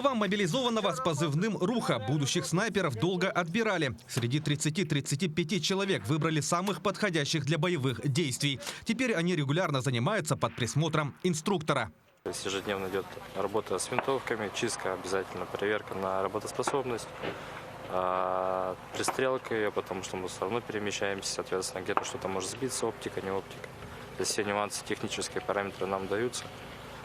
Вам мобилизованного с позывным «Руха» будущих снайперов долго отбирали. Среди 30-35 человек выбрали самых подходящих для боевых действий. Теперь они регулярно занимаются под присмотром инструктора. То есть ежедневно идет работа с винтовками, чистка обязательно, проверка на работоспособность, пристрелка ее, потому что мы все равно перемещаемся, соответственно, где-то что-то может сбиться, оптика, не оптика. То есть все нюансы, технические параметры нам даются.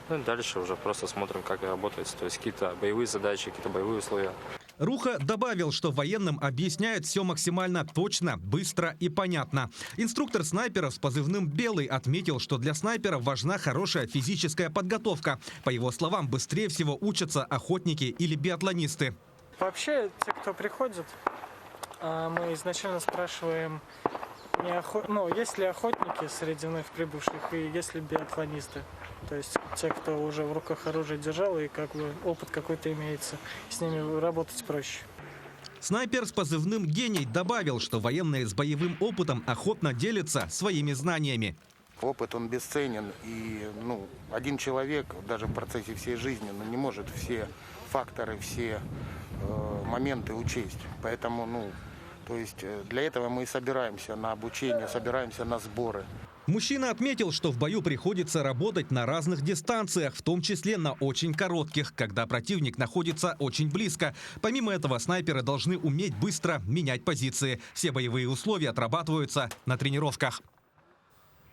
Ну и дальше уже просто смотрим, как работает, то есть какие-то боевые задачи, какие-то боевые условия. Руха добавил, что военным объясняют все максимально точно, быстро и понятно. Инструктор снайперов с позывным «Белый» отметил, что для снайперов важна хорошая физическая подготовка. По его словам, быстрее всего учатся охотники или биатлонисты. Вообще, те, кто приходит, мы изначально спрашиваем, есть ли охотники среди вновь прибывших и есть ли биатлонисты. То есть те, кто уже в руках оружие держал и опыт какой-то имеется, с ними работать проще. Снайпер с позывным «Гений» добавил, что военные с боевым опытом охотно делятся своими знаниями. Опыт, он бесценен, и один человек даже в процессе всей жизни не может все факторы, все моменты учесть. Поэтому, для этого мы и собираемся на обучение, собираемся на сборы. Мужчина отметил, что в бою приходится работать на разных дистанциях, в том числе на очень коротких, когда противник находится очень близко. Помимо этого, снайперы должны уметь быстро менять позиции. Все боевые условия отрабатываются на тренировках.